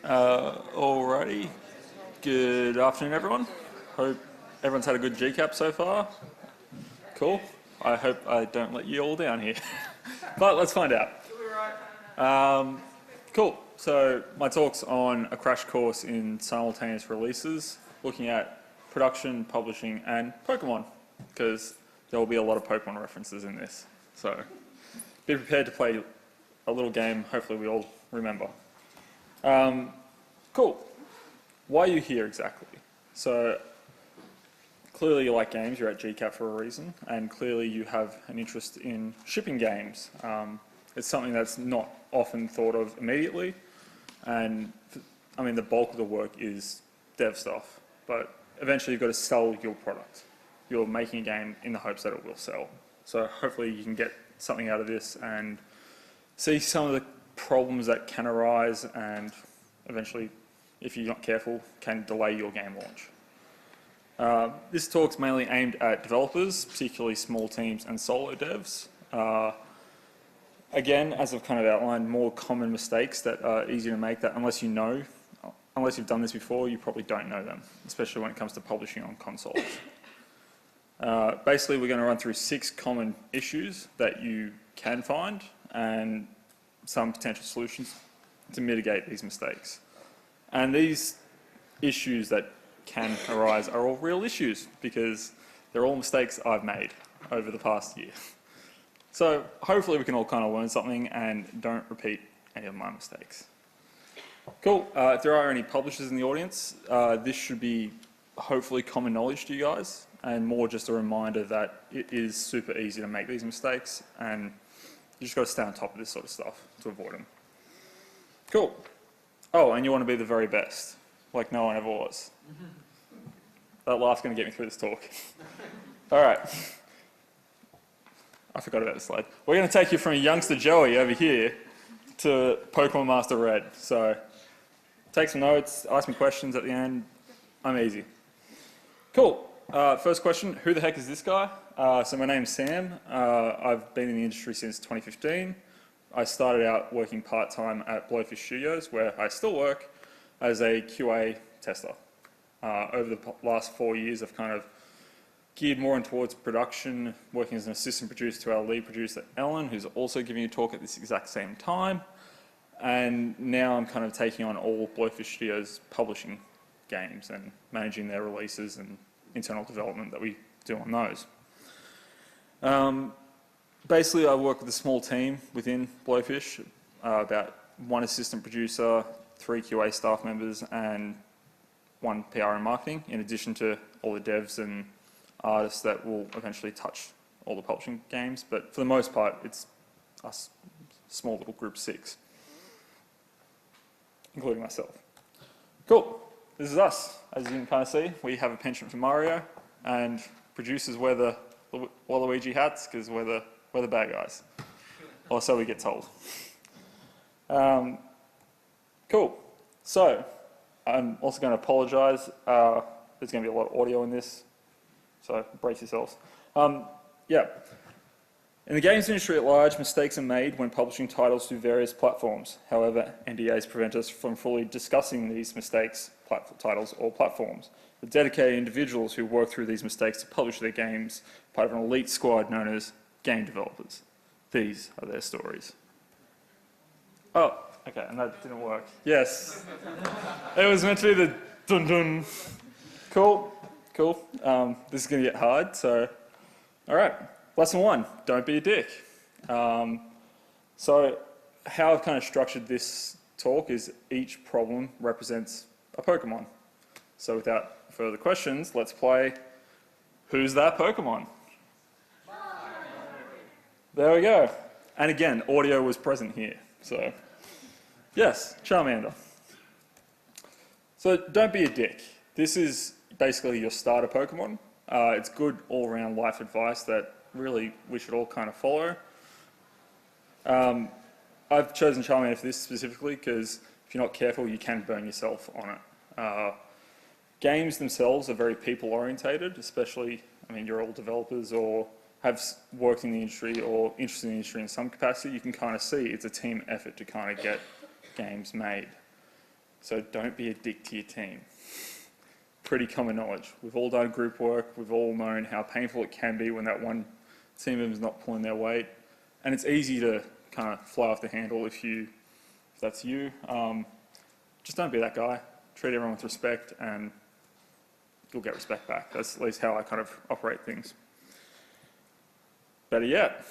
Alrighty. Good afternoon, everyone. Hope everyone's had a good GCAP so far. Cool. I hope I don't let you all down here. But let's find out. Cool. So my talk's on a crash course in simultaneous releases, looking at production, publishing, and Pokemon, because there will be a lot of Pokemon references in this. So be prepared to play a little game, hopefully we all remember. Cool. Why are you here exactly? So clearly you like games, you're at GCAP for a reason, and clearly you have an interest in shipping games. It's something that's not often thought of immediately, and I mean the bulk of the work is dev stuff, but eventually you've got to sell your product. You're making a game in the hopes that it will sell. So hopefully you can get something out of this and see some of the problems that can arise and eventually, if you're not careful, can delay your game launch. This talk's mainly aimed at developers, particularly small teams and solo devs. Again, as I've kind of outlined, more common mistakes that are easy to make that unless you've done this before, you probably don't know them, especially when it comes to publishing on consoles. Basically, we're going to run through 6 common issues that you can find and some potential solutions to mitigate these mistakes. And these issues that can arise are all real issues because they're all mistakes I've made over the past year. So hopefully we can all kind of learn something and don't repeat any of my mistakes. Cool. If there are any publishers in the audience, this should be hopefully common knowledge to you guys and more just a reminder that it is super easy to make these mistakes and you just got to stay on top of this sort of stuff to avoid them. Cool. Oh, and you want to be the very best, like no one ever was. That laugh's going to get me through this talk. All right. I forgot about this slide. We're going to take you from youngster Joey over here to Pokemon Master Red. So take some notes, ask me questions at the end. I'm easy. Cool. First question, who the heck is this guy? So my name's Sam. I've been in the industry since 2015. I started out working part-time at Blowfish Studios, where I still work as a QA tester. Over the last 4 years, I've kind of geared more in towards production, working as an assistant producer to our lead producer, Ellen, who's also giving a talk at this exact same time. And now I'm kind of taking on all Blowfish Studios publishing games and managing their releases and internal development that we do on those. Basically, I work with a small team within Blowfish, about 1 assistant producer, 3 QA staff members, and 1 PR and marketing, in addition to all the devs and artists that will eventually touch all the publishing games. But for the most part, it's us, small little group 6, including myself. Cool. This is us. As you can kind of see, we have a penchant for Mario, and producers wear the Waluigi hats because we're the bad guys. Or so we get told. Cool. So, I'm also going to apologise. There's going to be a lot of audio in this, so brace yourselves. Yeah. In the games industry at large, mistakes are made when publishing titles to various platforms. However, NDAs prevent us from fully discussing these mistakes, titles, or platforms. The dedicated individuals who work through these mistakes to publish their games, part of an elite squad known as game developers. These are their stories. Oh, okay, and that didn't work. Yes. It was meant to be the dun-dun. Cool, cool. This is going to get hard, so, all right. Lesson 1, don't be a dick. So how I've kind of structured this talk is each problem represents a Pokemon. So without further questions, let's play Who's That Pokemon? There we go. And again, audio was present here. So yes, Charmander. So don't be a dick. This is basically your starter Pokemon. It's good all-around life advice that really we should all kind of follow. I've chosen Charmander for this specifically because if you're not careful, you can burn yourself on it. Games themselves are very people-orientated, especially, I mean, you're all developers or have worked in the industry or interested in the industry in some capacity. You can kind of see it's a team effort to kind of get games made. So don't be a dick to your team. Pretty common knowledge. We've all done group work. We've all known how painful it can be when that one team member's not pulling their weight. And it's easy to kind of fly off the handle if that's you. Just don't be that guy. Treat everyone with respect and you'll get respect back. That's at least how I kind of operate things. Better yet,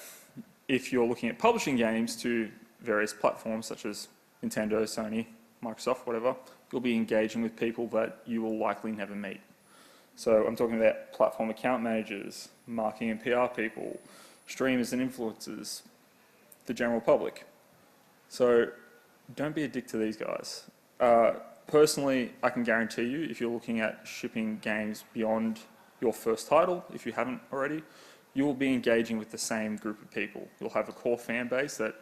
if you're looking at publishing games to various platforms such as Nintendo, Sony, Microsoft, whatever, you'll be engaging with people that you will likely never meet. So I'm talking about platform account managers, marketing and PR people, streamers and influencers, the general public. So don't be a dick to these guys. Personally, I can guarantee you, if you're looking at shipping games beyond your first title, if you haven't already, you will be engaging with the same group of people. You'll have a core fan base that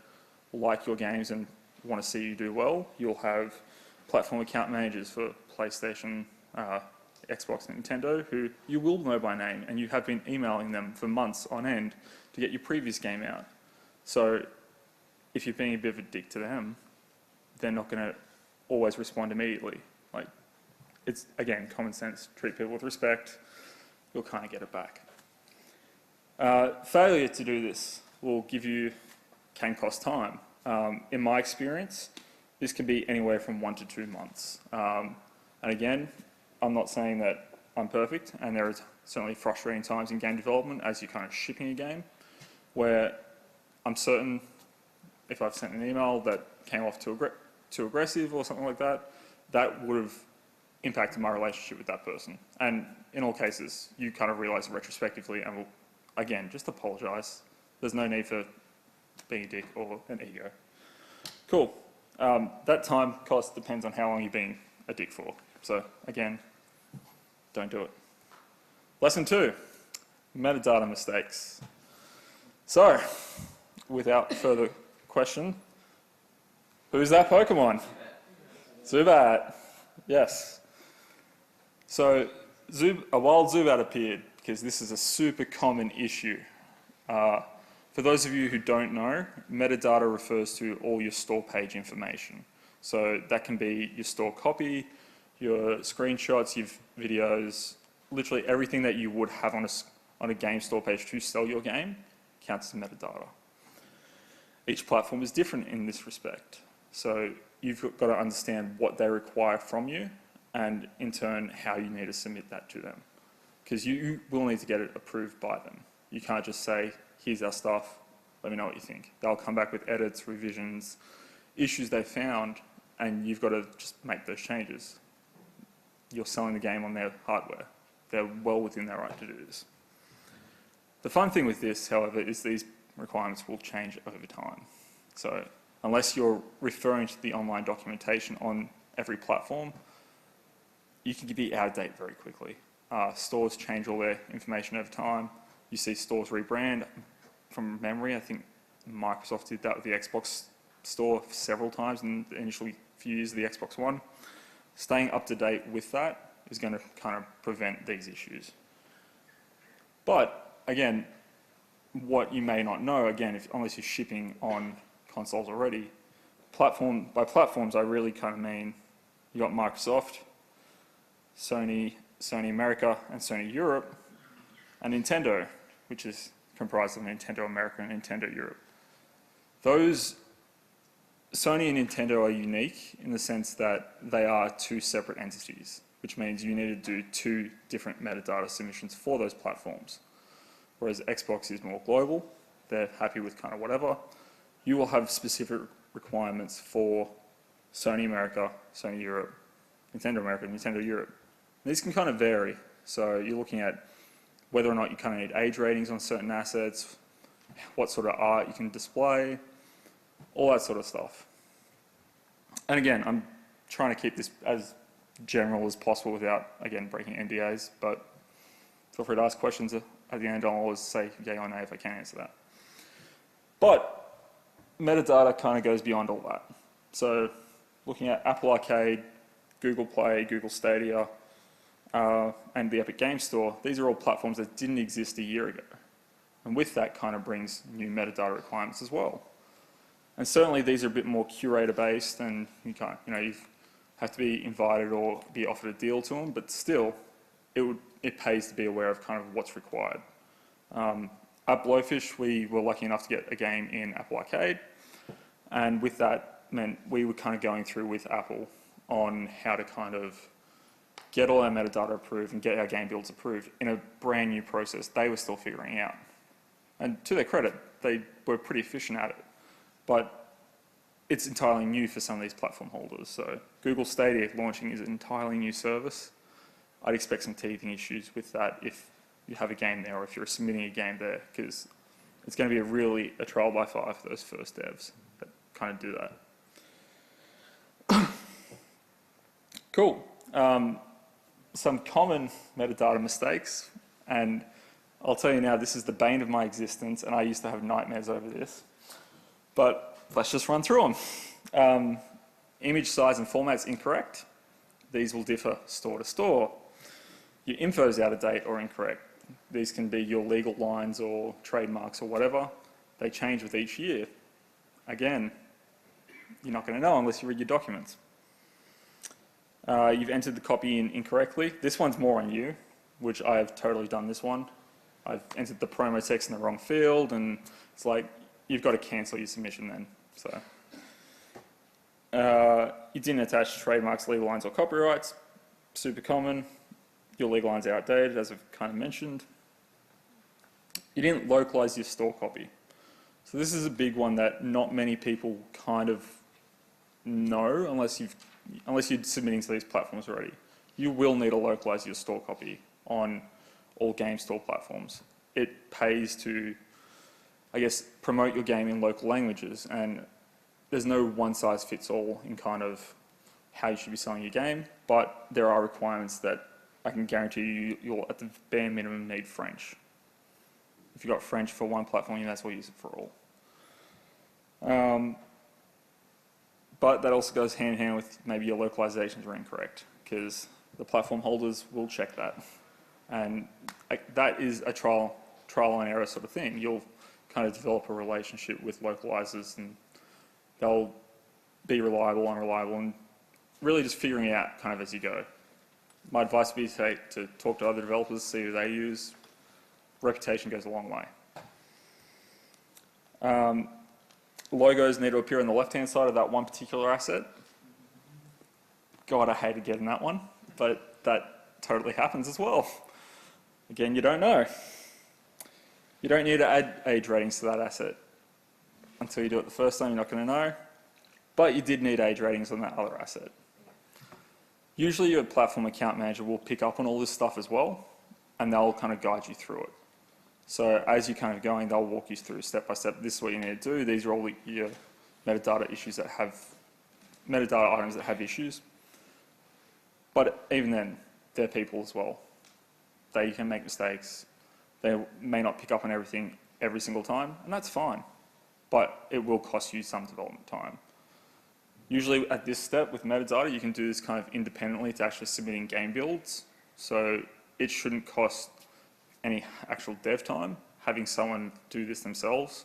like your games and want to see you do well. You'll have platform account managers for PlayStation, Xbox and Nintendo who you will know by name, and you have been emailing them for months on end to get your previous game out. So if you're being a bit of a dick to them, they're not going to always respond immediately. Like, it's, again, common sense. Treat people with respect. You'll kind of get it back. Failure to do this can cost time. In my experience, this can be anywhere from 1 to 2 months. And again, I'm not saying that I'm perfect, and there are certainly frustrating times in game development as you're kind of shipping a game, where I'm certain if I've sent an email that came off too aggressive or something like that, that would have impacted my relationship with that person. And in all cases, you kind of realise it retrospectively and will, again, just apologise. There's no need for being a dick or an ego. Cool. That time cost depends on how long you've been a dick for. So again, don't do it. Lesson 2, metadata mistakes. So, without further question, who's that Pokemon? Zubat. Yes. So a wild Zubat appeared because this is a super common issue. For those of you who don't know, metadata refers to all your store page information. So that can be your store copy, your screenshots, your videos, literally everything that you would have on a game store page to sell your game counts as metadata. Each platform is different in this respect. So you've got to understand what they require from you and in turn how you need to submit that to them. Because you will need to get it approved by them. You can't just say, here's our stuff, let me know what you think. They'll come back with edits, revisions, issues they found, and you've got to just make those changes. You're selling the game on their hardware. They're well within their right to do this. The fun thing with this, however, is these requirements will change over time. So unless you're referring to the online documentation on every platform, you can be out of date very quickly. Stores change all their information over time. You see stores rebrand. From memory, I think Microsoft did that with the Xbox store several times in the initial few years of the Xbox One. Staying up to date with that is going to kind of prevent these issues. But again, what you may not know, again, unless you're shipping on consoles already, by platforms I really kind of mean you got Microsoft, Sony America and Sony Europe, and Nintendo, which is comprised of Nintendo America and Nintendo Europe. Those Sony and Nintendo are unique in the sense that they are two separate entities, which means you need to do two different metadata submissions for those platforms. Whereas Xbox is more global, they're happy with kind of whatever. You will have specific requirements for Sony America, Sony Europe, Nintendo America, Nintendo Europe. These can kind of vary. So you're looking at whether or not you kind of need age ratings on certain assets, what sort of art you can display, all that sort of stuff. And again, I'm trying to keep this as general as possible without, again, breaking NDAs, but feel free to ask questions at the end. I'll always say yay or nay if I can't answer that. But metadata kind of goes beyond all that. So looking at Apple Arcade, Google Play, Google Stadia, and the Epic Games Store, these are all platforms that didn't exist a year ago. And with that kind of brings new metadata requirements as well. And certainly these are a bit more curator based, and you can't, you've have to be invited or be offered a deal to them, but still, it pays to be aware of kind of what's required. At Blowfish, we were lucky enough to get a game in Apple Arcade, and with that meant we were kind of going through with Apple on how to kind of get all our metadata approved and get our game builds approved in a brand new process they were still figuring out. And to their credit, they were pretty efficient at it, but it's entirely new for some of these platform holders. So Google Stadia launching is an entirely new service. I'd expect some teething issues with that if you have a game there or if you're submitting a game there, because it's going to be a trial by fire for those first devs that kind of do that. Cool. Some common metadata mistakes, and I'll tell you now, this is the bane of my existence, and I used to have nightmares over this. But let's just run through them. Image size and format is incorrect. These will differ store to store. Your info is out of date or incorrect. These can be your legal lines or trademarks or whatever. They change with each year. Again, you're not going to know unless you read your documents. You've entered the copy in incorrectly. This one's more on you, which I have totally done this one. I've entered the promo text in the wrong field, and it's like, you've got to cancel your submission then. So, you didn't attach trademarks, legal lines, or copyrights. Super common. Your legal lines are outdated, as I've kind of mentioned. You didn't localize your store copy. So this is a big one that not many people kind of know unless you're submitting to these platforms already. You will need to localize your store copy on all game store platforms. It pays to, I guess, promote your game in local languages, and there's no one size fits all in kind of how you should be selling your game, but there are requirements that I can guarantee you you'll at the bare minimum need French. If you've got French for one platform, you might as well use it for all. But that also goes hand in hand with maybe your localizations are incorrect, because the platform holders will check that. And that is a trial and error sort of thing. You'll kind of develop a relationship with localizers, and they'll be reliable, unreliable, and really just figuring it out kind of as you go. My advice would be to talk to other developers, see who they use. Reputation goes a long way. Logos need to appear on the left-hand side of that one particular asset. God, I hated getting that one, but that totally happens as well. Again, you don't know. You don't need to add age ratings to that asset. Until you do it the first time, you're not going to know. But you did need age ratings on that other asset. Usually your platform account manager will pick up on all this stuff as well, and they'll kind of guide you through it. So as you're kind of going, they'll walk you through step by step. This is what you need to do. These are all your metadata issues that have, metadata items that have issues. But even then, they're people as well. They can make mistakes. They may not pick up on everything every single time, and that's fine. But it will cost you some development time. Usually at this step with metadata, you can do this kind of independently to actually submitting game builds. So it shouldn't cost any actual dev time, having someone do this themselves.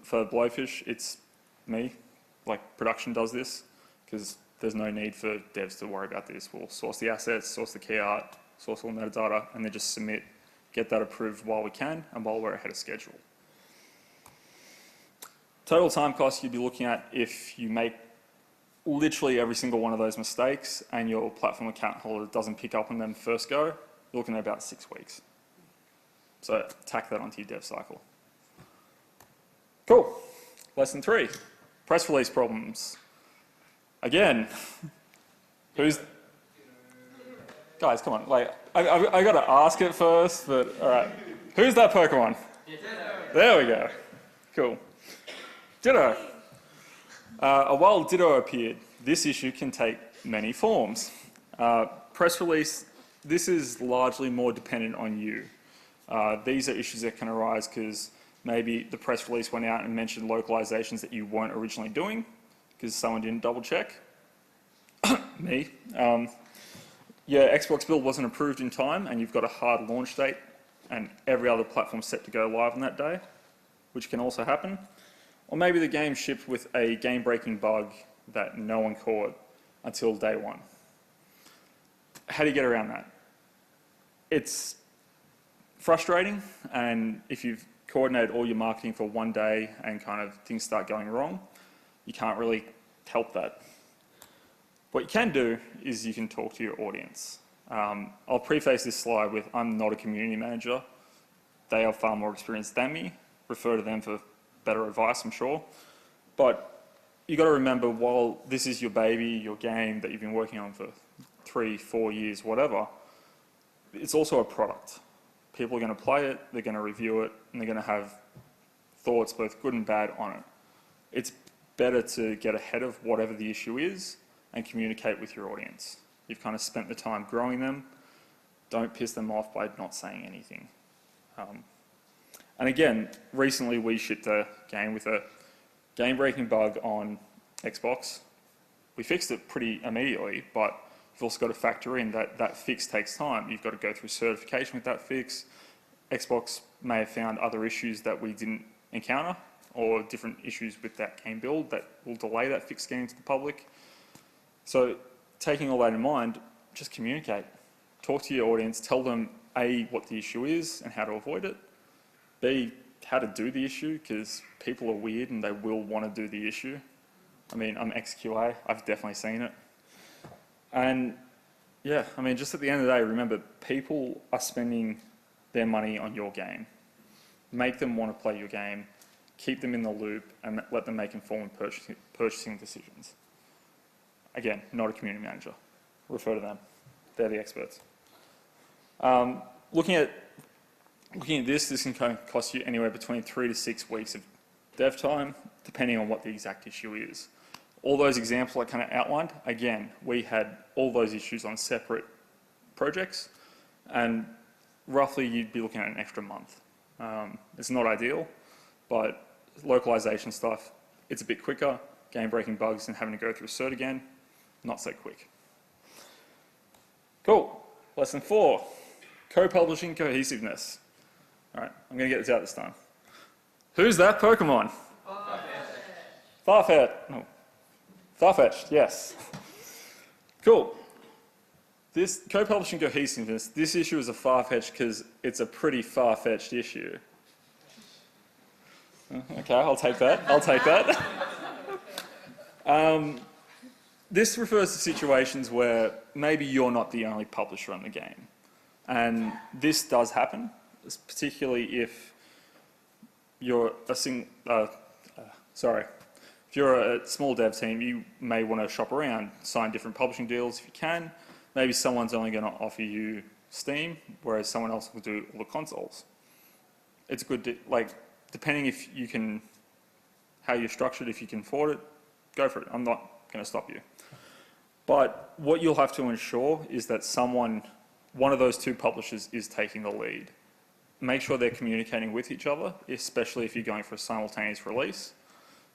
For Blowfish, it's me, like production does this, because there's no need for devs to worry about this. We'll source the assets, source the key art, source all the metadata, and then just submit, get that approved while we can, and while we're ahead of schedule. Total time cost you'd be looking at if you make literally every single one of those mistakes and your platform account holder doesn't pick up on them first go, you're looking at about 6 weeks. So tack that onto your dev cycle. Cool. Lesson 3, press release problems. Again, guys, come on, like, I gotta ask it first, but all right. Who's that Pokemon? There we go. Cool. Ditto. A wild Ditto appeared. This issue can take many forms. Press release, this is largely more dependent on you. These are issues that can arise because maybe the press release went out and mentioned localizations that you weren't originally doing because someone didn't double check. Me. Your Xbox build wasn't approved in time and you've got a hard launch date and every other platform's set to go live on that day, which can also happen. Or maybe the game shipped with a game-breaking bug that no one caught until day one. How do you get around that? It's frustrating, and if you've coordinated all your marketing for one day and kind of things start going wrong, you can't really help that. What you can do is you can talk to your audience. I'll preface this slide with I'm not a community manager. They are far more experienced than me. Refer to them for better advice, I'm sure. But you've got to remember, while this is your baby, your game that you've been working on for 3, 4 years, whatever, it's also a product. People are going to play it, they're going to review it, and they're going to have thoughts, both good and bad, on it. It's better to get ahead of whatever the issue is and communicate with your audience. You've kind of spent the time growing them. Don't piss them off by not saying anything. And again, recently we shipped a game with a game-breaking bug on Xbox. We fixed it pretty immediately, but you've also got to factor in that that fix takes time. You've got to go through certification with that fix. Xbox may have found other issues that we didn't encounter, or different issues with that game build that will delay that fix getting to the public. So taking all that in mind, just communicate. Talk to your audience, tell them A, what the issue is and how to avoid it, B, how to do the issue, because people are weird and they will want to do the issue. I mean, I'm ex-QA, I've definitely seen it. And yeah, I mean, just at the end of the day, remember, people are spending their money on your game. Make them want to play your game, keep them in the loop, and let them make informed purchasing decisions. Again, not a community manager. Refer to them. They're the experts. Looking at this can kind of cost you anywhere between 3 to 6 weeks of dev time, depending on what the exact issue is. All those examples I kind of outlined, again, we had all those issues on separate projects, and roughly you'd be looking at an extra month. It's not ideal, but localization stuff, it's a bit quicker. Game-breaking bugs and having to go through cert again, not so quick. Cool. Lesson 4, co-publishing cohesiveness. All right, I'm going to get this out this time. Who's that Pokemon? Farfetch'd. Oh. Farfetch'd, yes. Cool. This co-publishing cohesiveness, this issue is a far-fetched because it's a pretty far-fetched issue. Okay, I'll take that. I'll take that. This refers to situations where maybe you're not the only publisher on the game. And this does happen, particularly if you're if you're a small dev team, you may want to shop around, sign different publishing deals if you can. Maybe someone's only going to offer you Steam, whereas someone else will do all the consoles. It's a good, depending if you can, how you're structured, if you can afford it, go for it. I'm not going to stop you. But what you'll have to ensure is that one of those two publishers is taking the lead. Make sure they're communicating with each other, especially if you're going for a simultaneous release,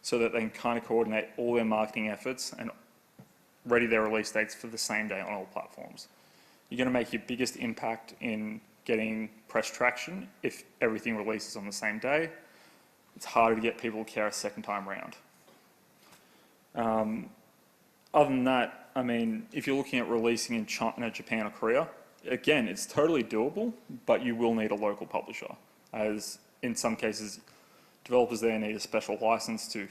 so that they can kind of coordinate all their marketing efforts and ready their release dates for the same day on all platforms. You're going to make your biggest impact in getting press traction if everything releases on the same day. It's harder to get people to care a second time around. Other than that, I mean, if you're looking at releasing in China, Japan or Korea, again, it's totally doable, but you will need a local publisher, as in some cases, developers there need a special license to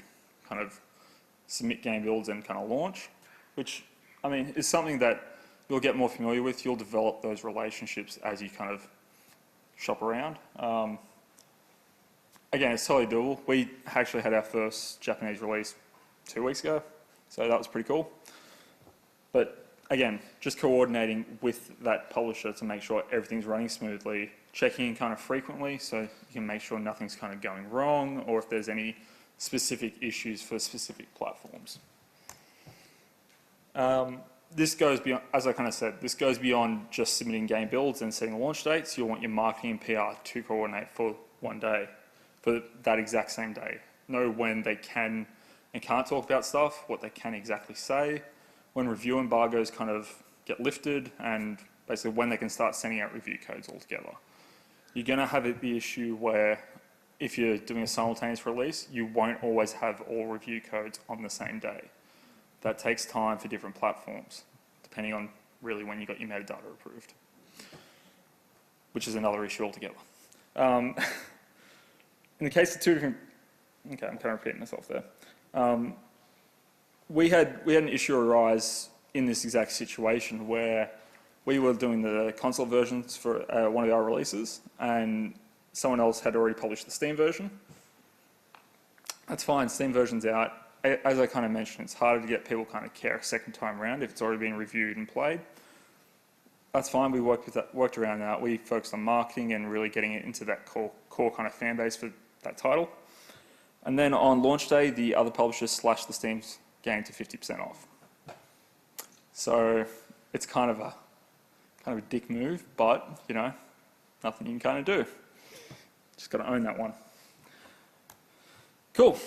kind of submit game builds and kind of launch, which, I mean, is something that you'll get more familiar with. You'll develop those relationships as you kind of shop around. Again, it's totally doable. We actually had our first Japanese release 2 weeks ago, so that was pretty cool. But again, just coordinating with that publisher to make sure everything's running smoothly, checking in kind of frequently so you can make sure nothing's kind of going wrong, or if there's any specific issues for specific platforms. This goes beyond, as I kind of said, this goes beyond just submitting game builds and setting launch dates. You'll want your marketing and PR to coordinate for one day, for that exact same day. Know when they can and can't talk about stuff, what they can exactly say, when review embargoes kind of get lifted, and basically when they can start sending out review codes altogether. You're going to have the issue where if you're doing a simultaneous release, you won't always have all review codes on the same day. that takes time for different platforms, depending on really when you got your metadata approved, which is another issue altogether. In the case of two different, okay, I'm kind of repeating myself there. We had an issue arise in this exact situation where we were doing the console versions for one of our releases, and someone else had already published the Steam version. That's fine, Steam version's out. As I kind of mentioned, it's harder to get people kind of care a second time around if it's already been reviewed and played. That's fine, we worked around that. We focused on marketing and really getting it into that core kind of fan base for that title. And then on launch day, the other publishers slashed the Steam's game to 50% off. So it's kind of a dick move, but you know, nothing you can kind of do. Just got to own that one. Cool.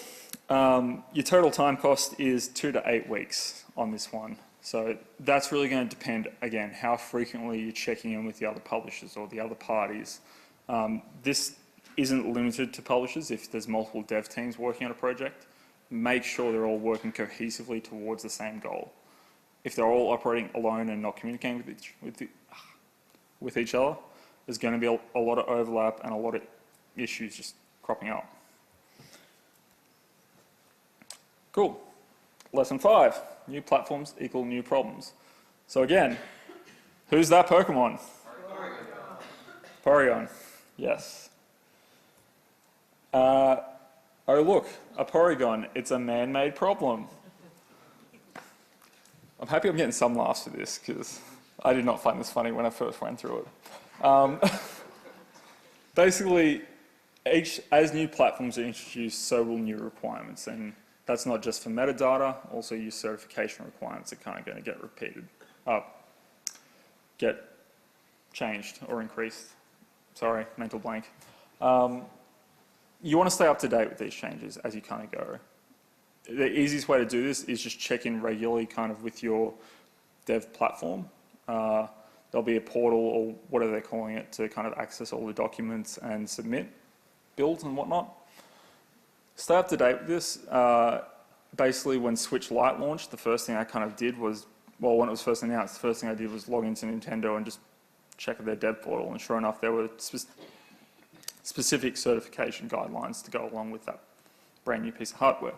Your total time cost is 2 to 8 weeks on this one. So that's really going to depend, again, how frequently you're checking in with the other publishers or the other parties. This isn't limited to publishers. If there's multiple dev teams working on a project, make sure they're all working cohesively towards the same goal. If they're all operating alone and not communicating with each other, there's going to be a lot of overlap and a lot of issues just cropping up. Cool. Lesson 5, new platforms equal new problems. So again, who's that Pokemon? Porygon. Yes. Oh look, a Porygon, it's a man-made problem. I'm happy I'm getting some laughs for this because I did not find this funny when I first went through it. Basically, as new platforms are introduced, so will new requirements, and that's not just for metadata, also your certification requirements are kind of going to get changed or increased. Sorry, mental blank. You want to stay up to date with these changes as you kind of go. The easiest way to do this is just check in regularly kind of with your dev platform. There'll be a portal or whatever they're calling it to kind of access all the documents and submit builds and whatnot. Stay up to date with this. Basically, when Switch Lite launched, the first thing I kind of did was, well, when it was first announced, the first thing I did was log into Nintendo and just check their dev portal. And sure enough, there were specific certification guidelines to go along with that brand new piece of hardware.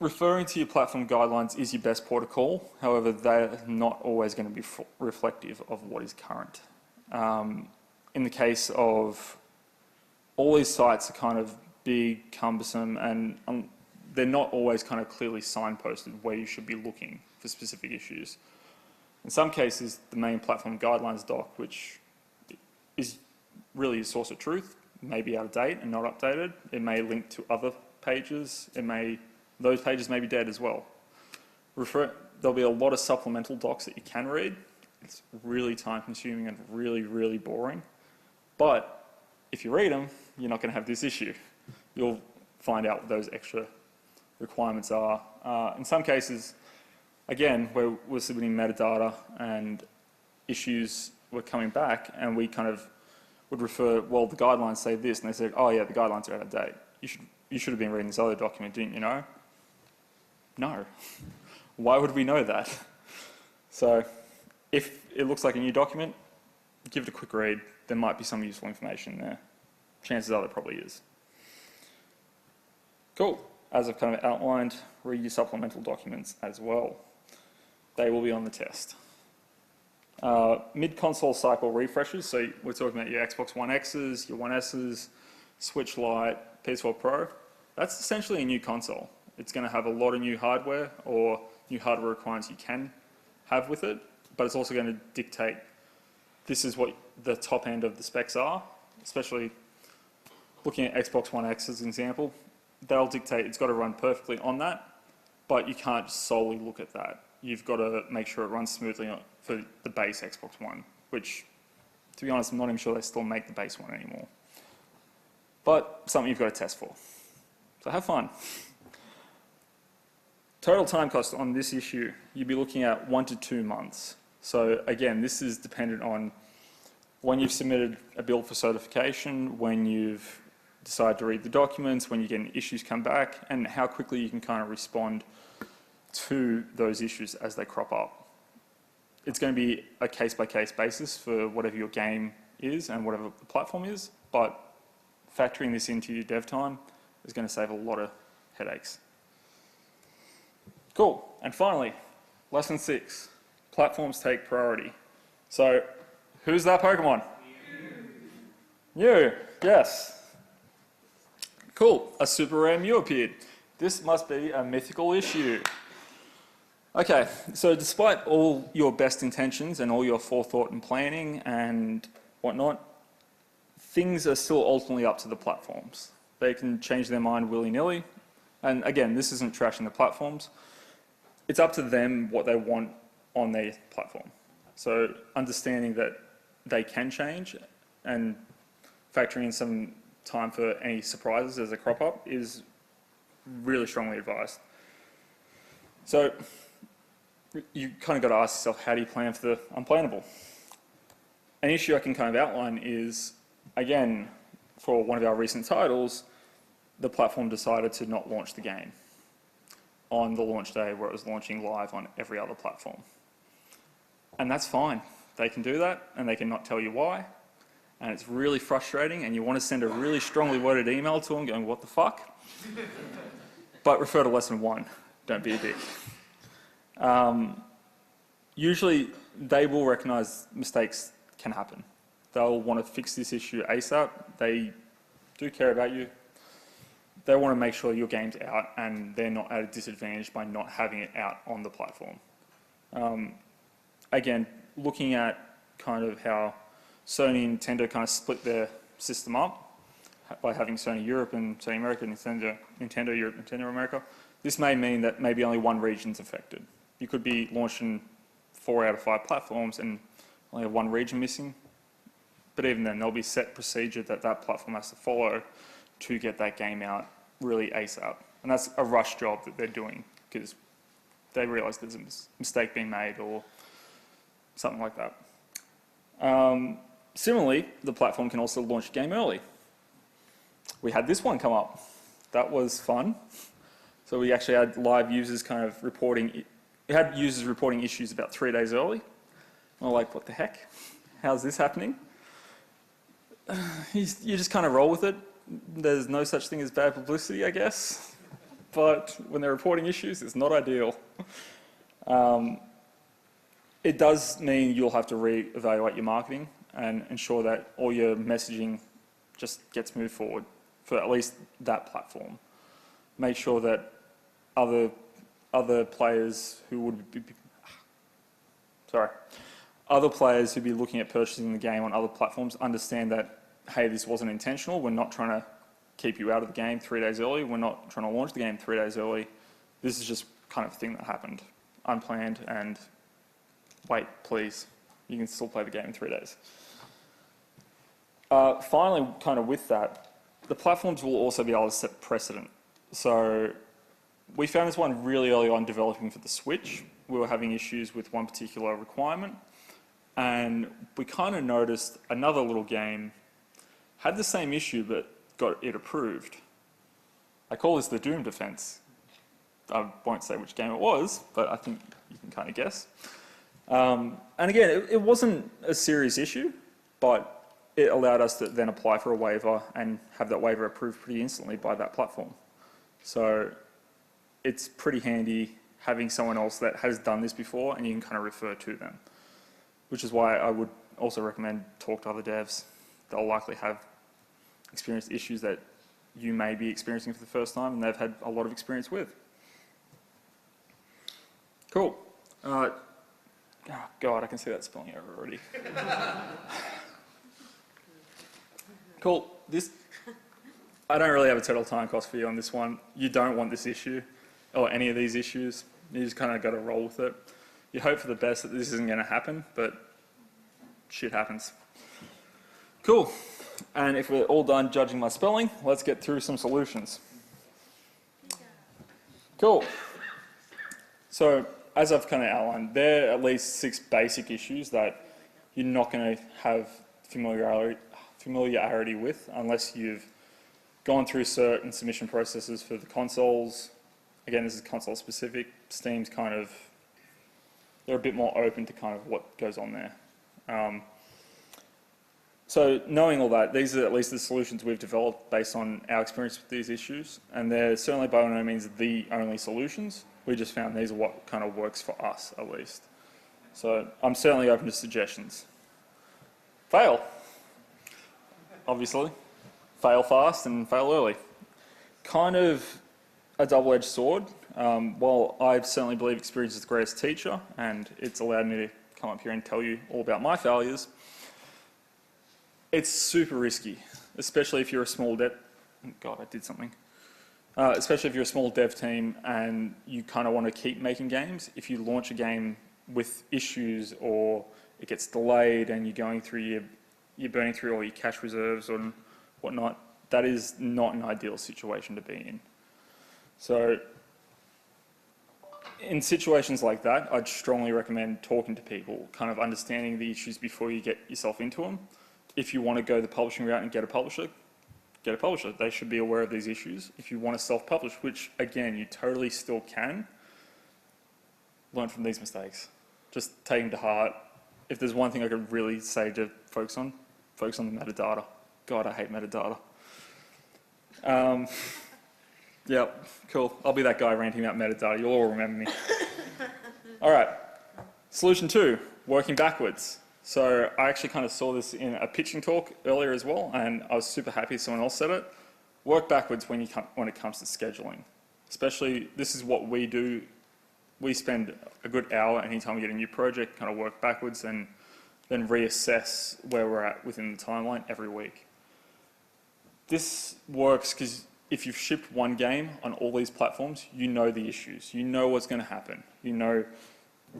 Referring to your platform guidelines is your best port of call. However, they're not always going to be reflective of what is current. In the case of all these sites are kind of big, cumbersome, and they're not always kind of clearly signposted where you should be looking for specific issues. In some cases, the main platform guidelines doc, which is really a source of truth, may be out of date and not updated. It may link to other pages. Those pages may be dead as well. There'll be a lot of supplemental docs that you can read. It's really time consuming and really, really boring. But if you read them, you're not going to have this issue. You'll find out what those extra requirements are. In some cases, again, where we're submitting metadata and issues were coming back, and we kind of would refer, well, the guidelines say this, and they said, oh yeah, the guidelines are out of date. You should have been reading this other document, didn't you know? No. Why would we know that? So if it looks like a new document, give it a quick read. There might be some useful information there. Chances are there probably is. Cool. As I've kind of outlined, read your supplemental documents as well. They will be on the test. Mid-console cycle refreshes, so we're talking about your Xbox One X's, your One S's, Switch Lite, PS4 Pro. That's essentially a new console. It's going to have a lot of new hardware or new hardware requirements you can have with it, but it's also going to dictate this is what the top end of the specs are, especially looking at Xbox One X as an example. They'll dictate it's got to run perfectly on that, but you can't just solely look at that. You've got to make sure it runs smoothly for the base Xbox One, which, to be honest, I'm not even sure they still make the base one anymore. But something you've got to test for. So have fun. Total time cost on this issue, you'd be looking at 1 to 2 months. So again, this is dependent on when you've submitted a build for certification, when you've decide to read the documents, when you get issues come back, and how quickly you can kind of respond to those issues as they crop up. It's going to be a case-by-case basis for whatever your game is and whatever the platform is, but factoring this into your dev time is going to save a lot of headaches. Cool. And finally, lesson 6, platforms take priority. So, who's that Pokemon? You, yes. Cool, a super rare Mew appeared. This must be a mythical issue. Okay, so despite all your best intentions and all your forethought and planning and whatnot, things are still ultimately up to the platforms. They can change their mind willy-nilly. And again, this isn't trashing the platforms. It's up to them what they want on their platform. So understanding that they can change and factoring in some time for any surprises as they crop up is really strongly advised. So you kind of got to ask yourself, how do you plan for the unplannable? An issue I can kind of outline is, again, for one of our recent titles, the platform decided to not launch the game on the launch day where it was launching live on every other platform. And that's fine. They can do that, and they can not tell you why. And it's really frustrating, and you want to send a really strongly worded email to them going, what the fuck? But refer to lesson 1. Don't be a dick. Usually, they will recognise mistakes can happen. They'll want to fix this issue ASAP. They do care about you. They want to make sure your game's out and they're not at a disadvantage by not having it out on the platform. Again, looking at kind of how Sony and Nintendo kind of split their system up by having Sony Europe and Sony America, Nintendo Europe, Nintendo America, this may mean that maybe only one region's affected. You could be launching 4 out of 5 platforms and only have one region missing. But even then, there'll be set procedure that that platform has to follow to get that game out really ASAP. And that's a rush job that they're doing because they realise there's a mistake being made or something like that. Similarly, the platform can also launch a game early. We had this one come up. That was fun. So we actually had live users kind of reporting, we had users reporting issues about 3 days early. And we're like, what the heck? How's this happening? You just kind of roll with it. There's no such thing as bad publicity, I guess. But when they're reporting issues, it's not ideal. It does mean you'll have to re-evaluate your marketing and ensure that all your messaging just gets moved forward for at least that platform. Make sure that other players who would be other players who'd be looking at purchasing the game on other platforms understand that, hey, this wasn't intentional. We're not trying to keep you out of the game 3 days early. We're not trying to launch the game 3 days early. This is just kind of a thing that happened, unplanned, and wait, please, you can still play the game in 3 days. Finally, kind of with that, the platforms will also be able to set precedent. So we found this one really early on developing for the Switch. We were having issues with one particular requirement, and we kind of noticed another little game had the same issue but got it approved. I call this the Doom defense. I won't say which game it was, but I think you can kind of guess. And again, it wasn't a serious issue, but it allowed us to then apply for a waiver and have that waiver approved pretty instantly by that platform. So it's pretty handy having someone else that has done this before and you can kind of refer to them, which is why I would also recommend talk to other devs. They'll likely have experienced issues that you may be experiencing for the first time and they've had a lot of experience with. Cool. Oh God, I can see that spelling error already. Cool. I don't really have a total time cost for you on this one. You don't want this issue or any of these issues. You just kind of got to roll with it. You hope for the best that this isn't going to happen, but shit happens. Cool. And if we're all done judging my spelling, let's get through some solutions. Cool. So as I've kind of outlined, there are at least 6 basic issues that you're not going to have familiarity with unless you've gone through certain submission processes for the consoles. Again, this is console specific. Steam's kind of, they're a bit more open to kind of what goes on there. So knowing all that, these are at least the solutions we've developed based on our experience with these issues, and they're certainly by no means the only solutions. We just found these are what kind of works for us, at least. So I'm certainly open to suggestions. Fail, obviously. Fail fast and fail early. Kind of a double-edged sword. While I certainly believe experience is the greatest teacher, and it's allowed me to come up here and tell you all about my failures, it's super risky, especially if you're a small dev. God, I did something. Especially if you're a small dev team and you kind of want to keep making games. If you launch a game with issues or it gets delayed and you're going through you're burning through all your cash reserves and whatnot, that is not an ideal situation to be in. So in situations like that, I'd strongly recommend talking to people, kind of understanding the issues before you get yourself into them. If you want to go the publishing route and get a publisher, get a publisher. They should be aware of these issues. If you want to self-publish, which again, you totally still can, learn from these mistakes. Just take them to heart. If there's one thing I could really say to focus on the metadata. God, I hate metadata. Yeah, cool. I'll be that guy ranting about metadata. You'll all remember me. All right. Solution 2, working backwards. So I actually kind of saw this in a pitching talk earlier as well, and I was super happy someone else said it. Work backwards when it comes to scheduling. Especially, this is what we do. We spend a good hour anytime we get a new project, kind of work backwards and then reassess where we're at within the timeline every week. This works because if you've shipped one game on all these platforms, you know the issues. You know what's going to happen. You know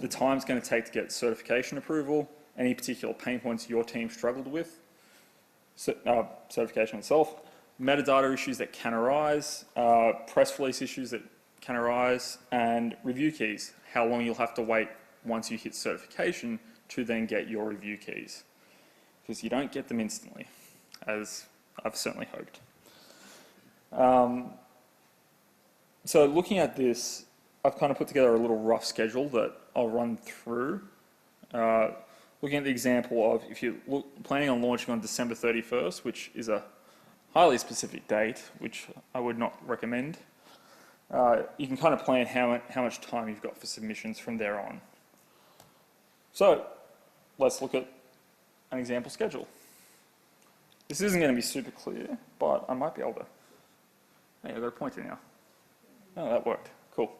the time it's going to take to get certification approval, any particular pain points your team struggled with, certification itself, metadata issues that can arise, press release issues that can arise, and review keys, how long you'll have to wait once you hit certification to then get your review keys. Because you don't get them instantly, as I've certainly hoped. So looking at this, I've kind of put together a little rough schedule that I'll run through. Looking at the example of if you're planning on launching on December 31st, which is a highly specific date, which I would not recommend, you can kind of plan how much time you've got for submissions from there on. So let's look at an example schedule. This isn't going to be super clear, but I might be able to. Hey, I've got a pointer now. Oh, that worked. Cool.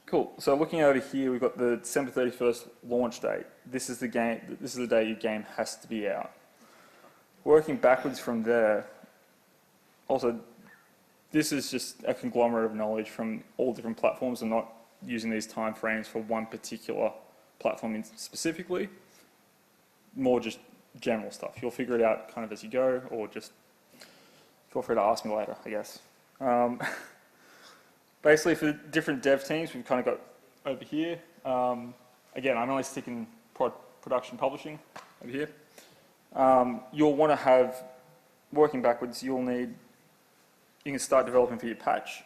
Cool. So looking over here, we've got the December 31st launch date. This is the game. This is the day your game has to be out. Working backwards from there. Also, this is just a conglomerate of knowledge from all different platforms and not using these time frames for one particular platform specifically. More just general stuff. You'll figure it out kind of as you go, or just feel free to ask me later, I guess. Basically, for different dev teams, we've kind of got over here. Again, I'm only sticking production publishing over here. You'll want to have, working backwards, you can start developing for your patch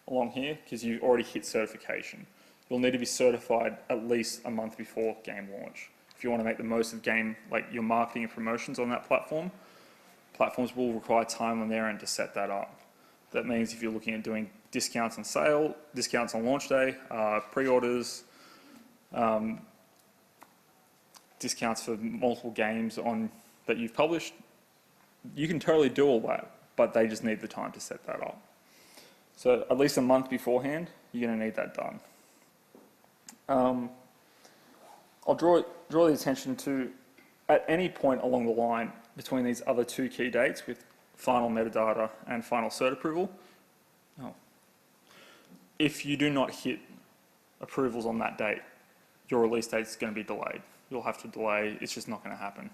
along here because you've already hit certification. You'll need to be certified at least a month before game launch. If you want to make the most of game, like your marketing and promotions on that platform, platforms will require time on their end to set that up. That means if you're looking at doing discounts on sale, discounts on launch day, pre-orders, discounts for multiple games that you've published, you can totally do all that, but they just need the time to set that up. So at least a month beforehand, you're going to need that done. I'll draw the attention to, at any point along the line between these other two key dates with final metadata and final cert approval, if you do not hit approvals on that date, your release date is going to be delayed. You'll have to delay, it's just not going to happen.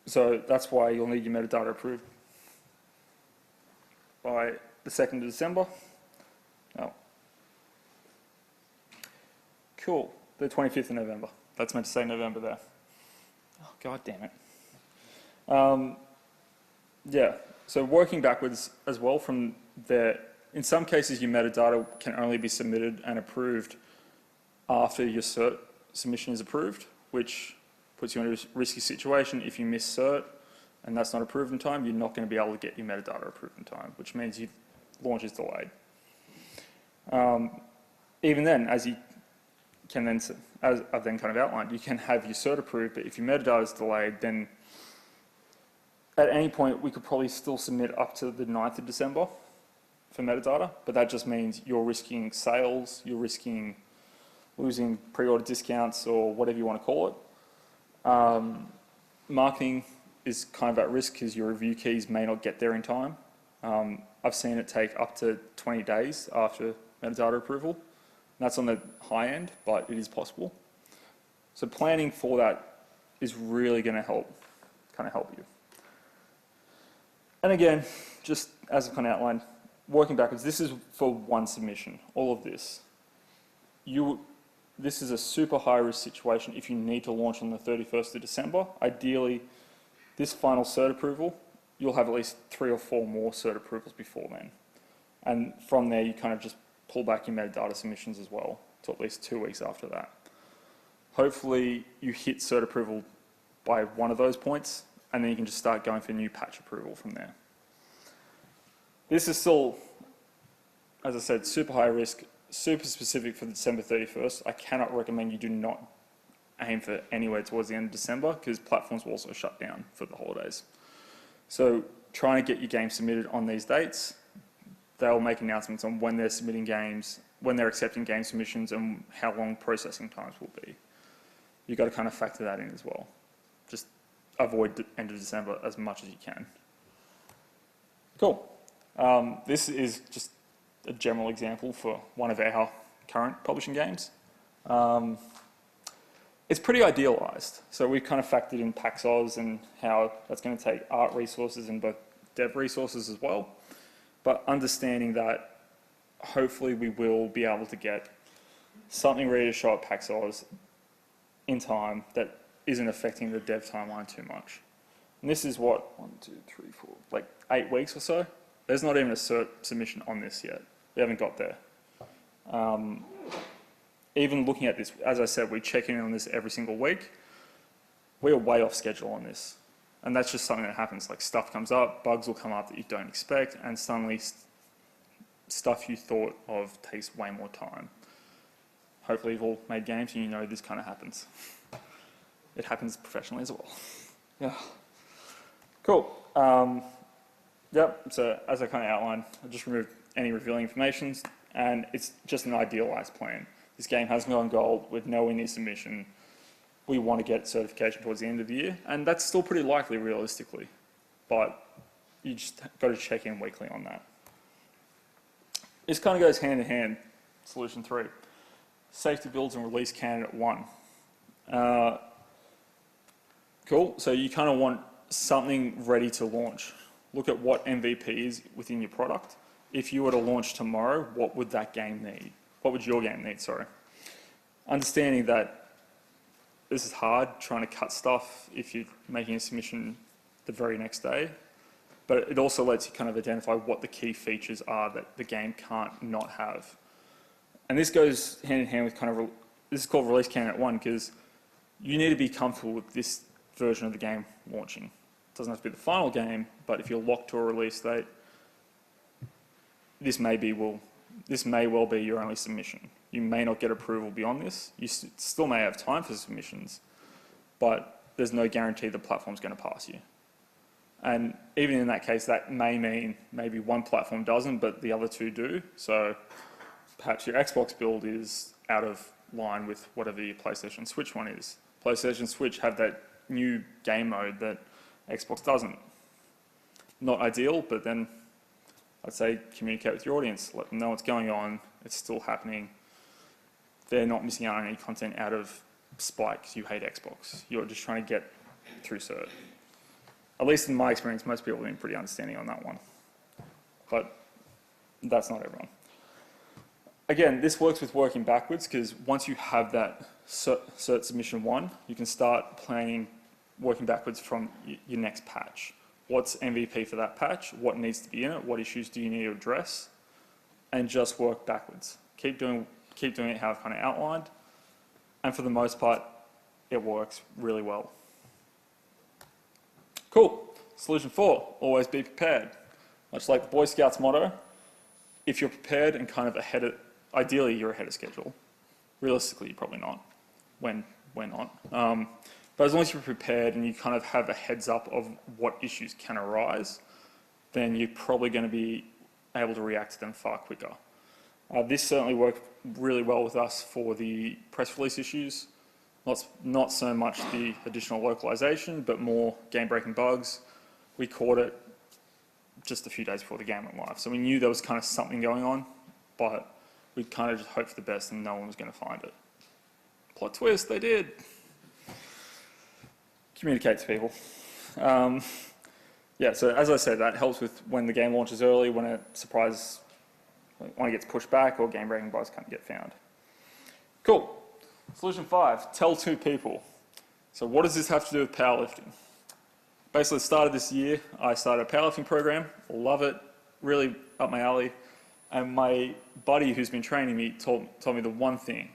So that's why you'll need your metadata approved by the 2nd of December. Oh. Cool, the 25th of November. That's meant to say November there. Oh, God damn it. Yeah, so working backwards as well from there, in some cases your metadata can only be submitted and approved after your cert submission is approved, which puts you in a risky situation. If you miss cert and that's not approved in time, you're not going to be able to get your metadata approved in time, which means your launch is delayed. Even then, as you can then, as I've then kind of outlined, you can have your cert approved, but if your metadata is delayed, then at any point we could probably still submit up to the 9th of December for metadata, but that just means you're risking sales, you're risking losing pre-order discounts or whatever you want to call it. Marketing is kind of at risk because your review keys may not get there in time. I've seen it take up to 20 days after metadata approval. That's on the high end, but it is possible. So planning for that is really going to help you. And again, just as I've kind of outlined, working backwards, this is for one submission, all of this. This is a super high risk situation if you need to launch on the 31st of December. Ideally, this final cert approval, you'll have at least 3 or 4 more cert approvals before then. And from there, you kind of just pull back your metadata submissions as well to at least 2 weeks after that. Hopefully, you hit cert approval by one of those points, and then you can just start going for new patch approval from there. This is still, as I said, super high risk, super specific for December 31st. I cannot recommend you do not aim for anywhere towards the end of December because platforms will also shut down for the holidays. So trying to get your game submitted on these dates. They'll make announcements on when they're submitting games, when they're accepting game submissions, and how long processing times will be. You've got to kind of factor that in as well. Just avoid the end of December as much as you can. Cool. This is just a general example for one of our current publishing games. It's pretty idealized. So we've kind of factored in PAX-Oz and how that's going to take art resources and both dev resources as well. But understanding that hopefully we will be able to get something ready to show at PAX-Oz in time that isn't affecting the dev timeline too much. And this is what, 8 weeks or so. There's not even a cert submission on this yet. We haven't got there. Even looking at this, as I said, we check in on this every single week. We're way off schedule on this. And that's just something that happens. Like stuff comes up, bugs will come up that you don't expect, and suddenly stuff you thought of takes way more time. Hopefully you've all made games and you know this kind of happens. It happens professionally as well. Yeah. Cool. Yep, so as I kind of outlined, I just removed any revealing information, and it's just an idealized plan. This game hasn't gone gold with nowhere near submission. We want to get certification towards the end of the year, and that's still pretty likely realistically, but you just got to check in weekly on that. This kind of goes hand in hand, solution 3. Safety builds and release candidate 1. Cool, so you kind of want something ready to launch. Look at what MVP is within your product. If you were to launch tomorrow, what would that game need? What would your game need, sorry? Understanding that this is hard, trying to cut stuff if you're making a submission the very next day, but it also lets you kind of identify what the key features are that the game can't not have. And this goes hand in hand with this is called release candidate 1 because you need to be comfortable with this version of the game launching. It doesn't have to be the final game, but if you're locked to a release date, this may well be your only submission. You may not get approval beyond this. You still may have time for submissions, but there's no guarantee the platform's going to pass you. And even in that case, that may mean maybe one platform doesn't, but the other 2 do. So perhaps your Xbox build is out of line with whatever your PlayStation Switch one is. PlayStation Switch have that new game mode that Xbox doesn't. Not ideal, but then I'd say communicate with your audience, let them know what's going on, it's still happening. They're not missing out on any content out of spite because you hate Xbox. You're just trying to get through cert. At least in my experience, most people have been pretty understanding on that one. But that's not everyone. Again, this works with working backwards because once you have that cert submission 1, you can start planning working backwards from your next patch. what's MVP for that patch, what needs to be in it, what issues do you need to address, and just work backwards. Keep doing it how I've kind of outlined, and for the most part, it works really well. Cool. Solution 4, always be prepared. Much like the Boy Scouts motto, if you're prepared and kind of ideally you're ahead of schedule. Realistically, you're probably not, when not. But as long as you're prepared and you kind of have a heads up of what issues can arise, then you're probably going to be able to react to them far quicker. This certainly worked really well with us for the press release issues. Not so much the additional localization, but more game-breaking bugs. We caught it just a few days before the game went live. So we knew there was kind of something going on, but we kind of just hoped for the best and no one was going to find it. Plot twist, they did. Communicate to people. Yeah, so as I said, that helps with when the game launches early, when it gets pushed back or game-breaking bugs can't get found. Cool. Solution 5, tell 2 people. So what does this have to do with powerlifting? Basically, at the start of this year, I started a powerlifting program. Love it, really up my alley. And my buddy who's been training me told me the one thing: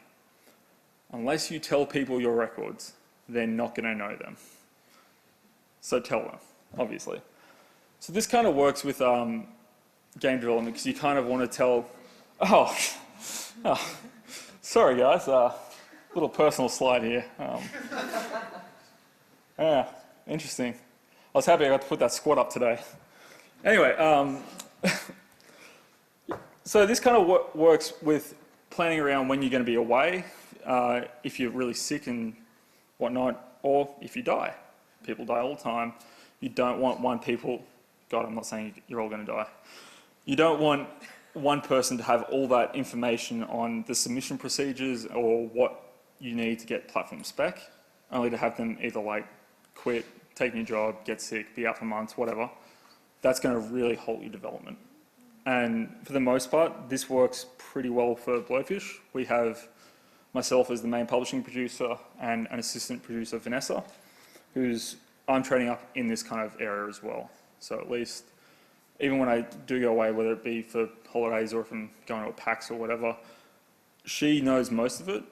unless you tell people your records, they're not going to know them. So tell them, obviously. So this kind of works with game development, because you kind of want to tell, oh, sorry guys, little personal slide here. Yeah, interesting. I was happy I got to put that squat up today. Anyway, so this kind of works with planning around when you're going to be away, if you're really sick and whatnot, or if you die. People die all the time. You don't want God, I'm not saying you're all going to die. You don't want one person to have all that information on the submission procedures or what you need to get platform spec, only to have them either like quit, take a new job, get sick, be out for months, whatever. That's going to really halt your development. And for the most part, this works pretty well for Blowfish. We have myself as the main publishing producer and an assistant producer, Vanessa, I'm training up in this kind of area as well. So at least, even when I do go away, whether it be for holidays or if I'm going to a PAX or whatever, she knows most of it,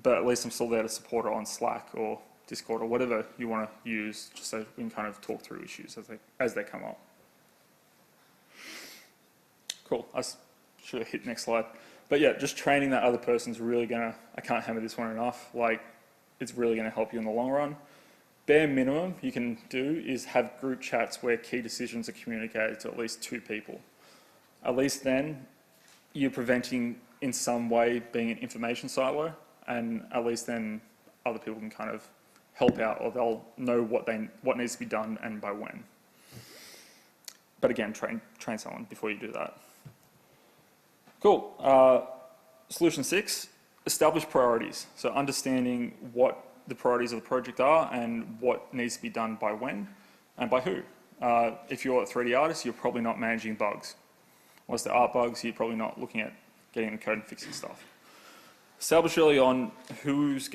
but at least I'm still there to support her on Slack or Discord or whatever you want to use, just so we can kind of talk through issues as they come up. Cool, I should have hit next slide. But yeah, just training that other person's really gonna, I can't hammer this one enough, like it's really gonna help you in the long run. Bare minimum you can do is have group chats where key decisions are communicated to at least 2 people. At least then you're preventing in some way being an information silo, and at least then other people can kind of help out, or they'll know what needs to be done and by when. But again, train someone before you do that. Cool. Solution 6, establish priorities. So understanding what the priorities of the project are and what needs to be done by when and by who. If you're a 3D artist, you're probably not managing bugs. Unless there are bugs, you're probably not looking at getting the code and fixing stuff. Establish early on who's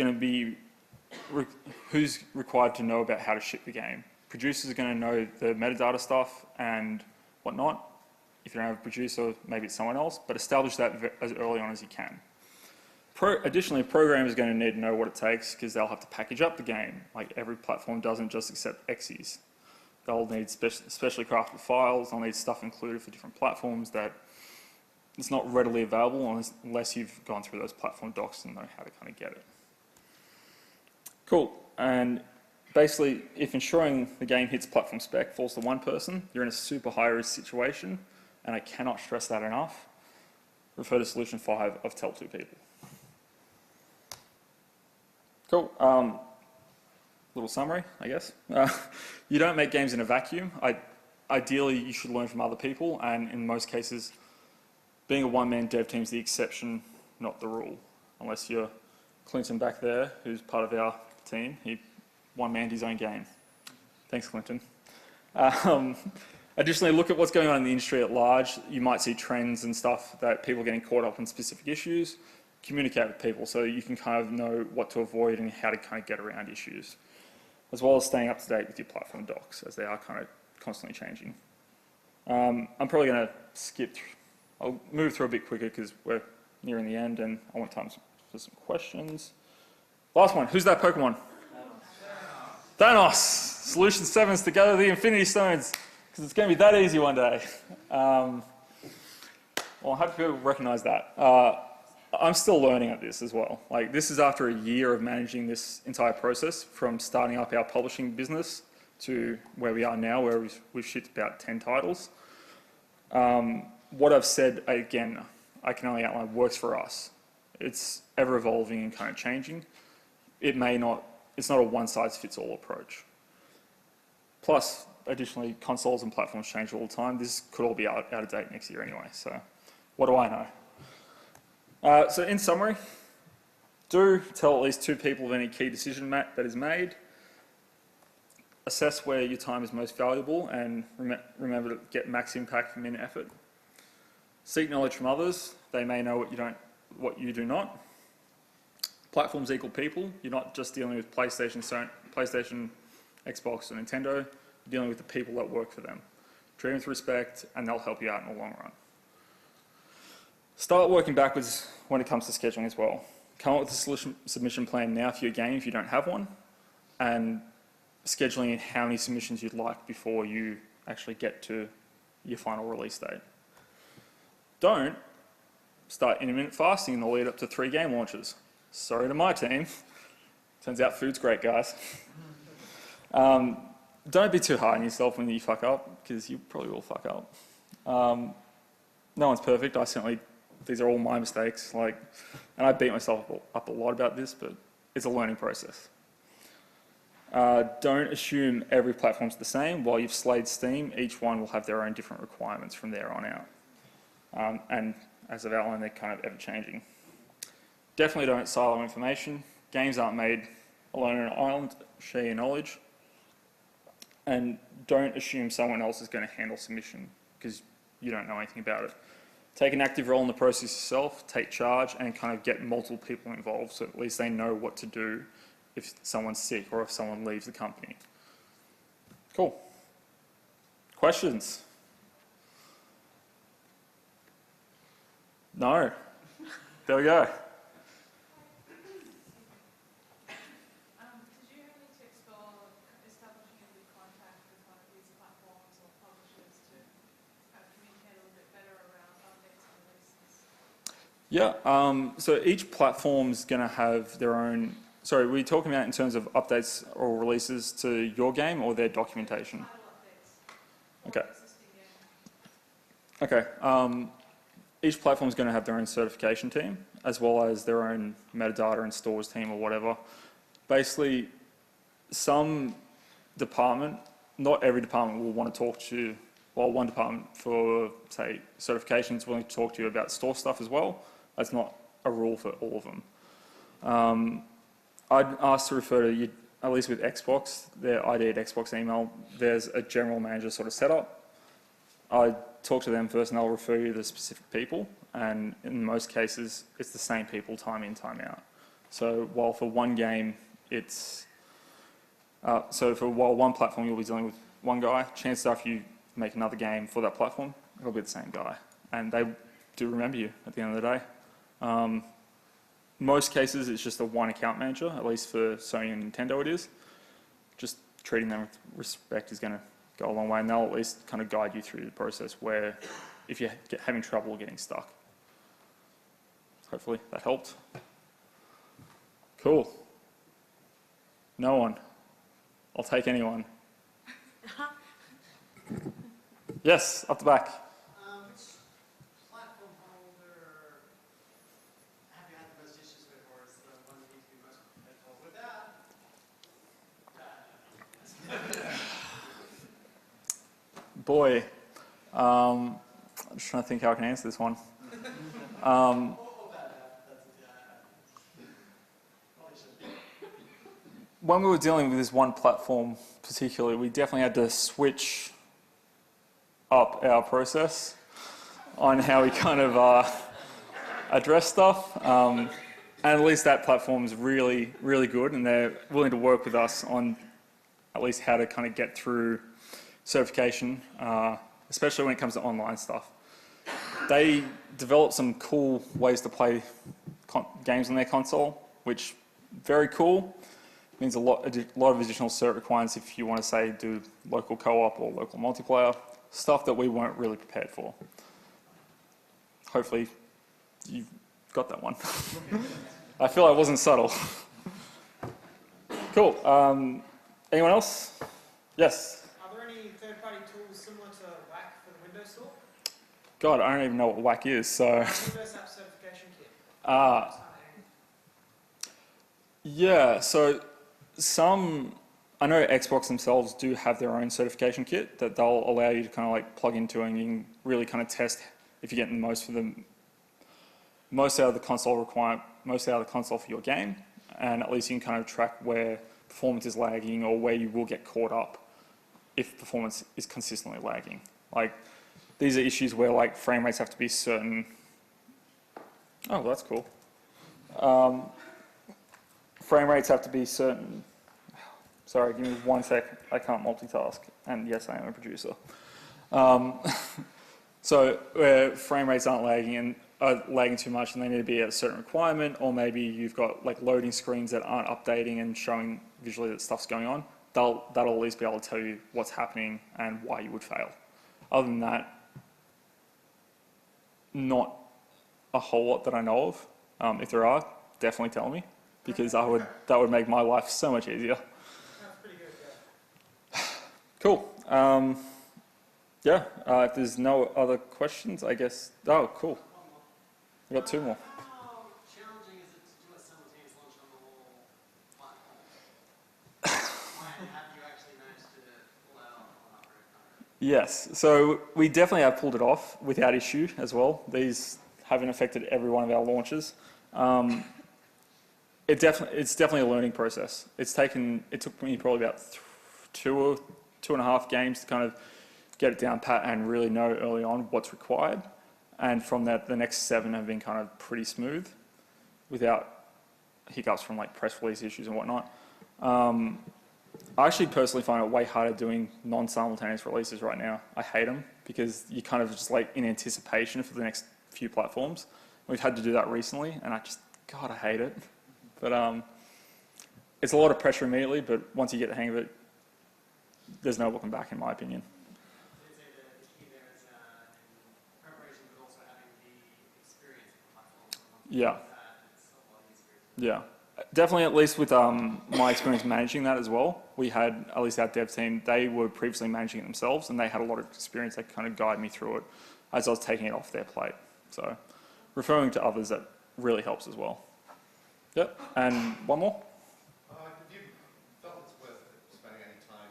required to know about how to ship the game. Producers are going to know the metadata stuff and whatnot. If you don't have a producer, maybe it's someone else, but establish that as early on as you can. Additionally, programmers are going to need to know what it takes, because they'll have to package up the game. Like, every platform doesn't just accept exes. They'll need specially crafted files, they'll need stuff included for different platforms that it's not readily available unless you've gone through those platform docs and know how to kind of get it. Cool, and basically, if ensuring the game hits platform spec falls to one person, you're in a super high risk situation, and I cannot stress that enough. Refer to solution 5 of tell 2 people. Cool. Little summary, I guess. You don't make games in a vacuum. Ideally, you should learn from other people, and in most cases, being a one-man dev team is the exception, not the rule. Unless you're Clinton back there, who's part of our team. He one-manned his own game. Thanks, Clinton. Additionally, look at what's going on in the industry at large. You might see trends and stuff that people are getting caught up in specific issues. Communicate with people so you can kind of know what to avoid and how to kind of get around issues, as well as staying up to date with your platform docs, as they are kind of constantly changing. I'm probably going to I'll move through a bit quicker because we're nearing the end and I want time for some questions. Last one, who's that Pokemon? Thanos! Solution 7's to gather the Infinity Stones, because it's going to be that easy one day. Well, I'm happy people recognise that. I'm still learning at this as well. Like, this is after a year of managing this entire process, from starting up our publishing business to where we are now, where we've shipped about 10 titles. What I've said, again, I can only outline works for us. It's ever evolving and kind of changing. It's not a one-size-fits-all approach. Plus, additionally, consoles and platforms change all the time. This could all be out of date next year anyway, so what do I know? So in summary, do tell at least 2 people of any key decision that is made. Assess where your time is most valuable and remember to get max impact from min effort. Seek knowledge from others. They may know what you do not. Platforms equal people. You're not just dealing with PlayStation, Xbox, or Nintendo. You're dealing with the people that work for them. Treat them with respect, and they'll help you out in the long run. Start working backwards when it comes to scheduling as well. Come up with a submission plan now for your game if you don't have one, and scheduling in how many submissions you'd like before you actually get to your final release date. Don't start intermittent fasting in the lead up to 3 game launches. Sorry to my team. Turns out food's great, guys. Don't be too hard on yourself when you fuck up, because you probably will fuck up. No one's perfect. These are all my mistakes. And I beat myself up a lot about this, but it's a learning process. Don't assume every platform's the same. While you've slayed Steam, each one will have their own different requirements from there on out. And as I've outlined, they're kind of ever-changing. Definitely don't silo information. Games aren't made alone on an island. Share your knowledge. And don't assume someone else is going to handle submission, because you don't know anything about it. Take an active role in the process yourself, take charge, and kind of get multiple people involved so at least they know what to do if someone's sick or if someone leaves the company. Cool. Questions? No. There we go. Yeah, so each platform's going to have their own... Sorry, were you talking about in terms of updates or releases to your game or their documentation? Okay. Okay. Each platform's going to have their own certification team, as well as their own metadata and stores team or whatever. Basically, some department, not every department will want to talk to you, well, one department for, say, certification is willing to talk to you about store stuff as well. That's not a rule for all of them. I'd ask to refer to you, at least with Xbox, their ID at Xbox email, there's a general manager sort of setup. I talk to them first and they'll refer you to the specific people, and in most cases, it's the same people time in, time out. So while for one game, while one platform you'll be dealing with one guy, chances are if you make another game for that platform, it'll be the same guy. And they do remember you at the end of the day. Most cases, it's just a one account manager, at least for Sony and Nintendo it is. Just treating them with respect is going to go a long way, and they'll at least kind of guide you through the process where if you're having trouble getting stuck. Hopefully that helped. Cool. No one. I'll take anyone. Yes, up the back. Which platform holder have you had the most issues with, or is the one that needs to be most compatible with that? Boy, I'm just trying to think how I can answer this one. When we were dealing with this one platform particularly, we definitely had to switch up our process on how we kind of address stuff. And at least that platform is really, really good, and they're willing to work with us on at least how to kind of get through certification, especially when it comes to online stuff. They developed some cool ways to play games on their console, which very cool. Means a lot of additional cert requirements if you want to say do local co-op or local multiplayer, stuff that we weren't really prepared for. Hopefully you've got that one. I feel I wasn't subtle. Cool. Anyone else? Yes? Are there any third-party tools similar to WAC for the Windows Store? God, I don't even know what WAC is, so... Windows App Certification Kit. Yeah, so I know Xbox themselves do have their own certification kit that they'll allow you to kind of like plug into, and you can really kind of test if you're getting the most most out of the console for your game, and at least you can kind of track where performance is lagging or where you will get caught up if performance is consistently lagging. Like, these are issues where like frame rates have to be certain. Oh, well, that's cool. Frame rates have to be certain. Sorry, give me 1 sec. I can't multitask. And yes, I am a producer. So where frame rates aren't lagging and are lagging too much and they need to be at a certain requirement, or maybe you've got like loading screens that aren't updating and showing visually that stuff's going on, that'll at least be able to tell you what's happening and why you would fail. Other than that, not a whole lot that I know of. If there are, definitely tell me, because that would make my life so much easier. That's pretty good, yeah. Cool. If there's no other questions, I guess. Oh, cool. We've got 2 more. How challenging is it to do a simultaneous launch on the whole platform? And have you actually managed to pull that off on Operator? Yes, so we definitely have pulled it off without issue as well. These haven't affected every one of our launches. It's definitely a learning process. It took me probably about 2.5 games to kind of get it down pat and really know early on what's required. And from that, the next 7 have been kind of pretty smooth without hiccups from like press release issues and whatnot. I actually personally find it way harder doing non-simultaneous releases right now. I hate them because you're kind of just like in anticipation for the next few platforms. We've had to do that recently and God, I hate it. But it's a lot of pressure immediately, but once you get the hang of it, there's no looking back in my opinion. I'd say the key there is in preparation, but also having the experience of the platform. Yeah. It's a lot easier. Yeah. Definitely, at least with my experience managing that as well, we had, at least our dev team, they were previously managing it themselves and they had a lot of experience that kind of guide me through it as I was taking it off their plate. So referring to others, that really helps as well. Yep, and one more? Have you felt it's worth spending any time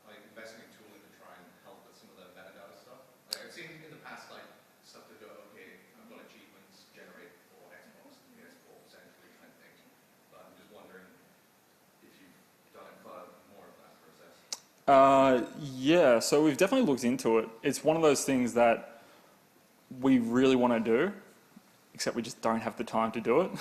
like investing in tooling to try and help with some of the metadata stuff? Like I've seen in the past like stuff to go, okay, I've got achievements generated for Xbox and PS4 essentially kind of thing. But I'm just wondering if you've done it for more of that process. Yeah, so we've definitely looked into it. It's one of those things that we really want to do, except we just don't have the time to do it.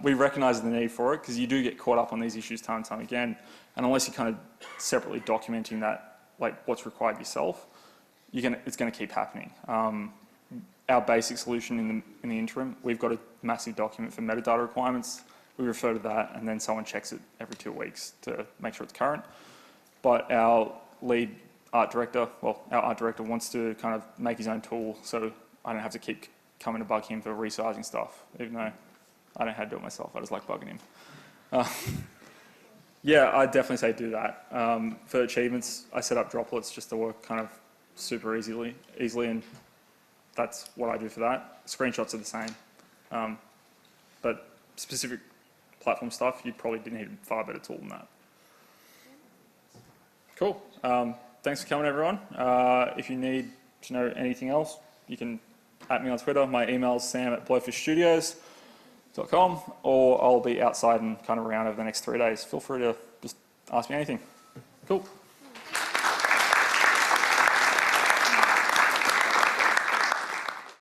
We recognise the need for it because you do get caught up on these issues time and time again, and unless you're kind of separately documenting that, like what's required yourself, it's going to keep happening. Our basic solution in the interim, we've got a massive document for metadata requirements. We refer to that, and then someone checks it every 2 weeks to make sure it's current. But our lead art director, our art director wants to kind of make his own tool, so I don't have to keep coming to bug him for resizing stuff, even though I don't know how to do it myself. I just like bugging him. Yeah, I'd definitely say do that. For achievements, I set up droplets just to work kind of super easily, and that's what I do for that. Screenshots are the same. But specific platform stuff, you probably need a far better tool than that. Cool. Thanks for coming, everyone. If you need to know anything else, you can at me on Twitter. My email is sam@blowfishstudios.com, or I'll be outside and kind of around over the next 3 days. Feel free to just ask me anything. Cool.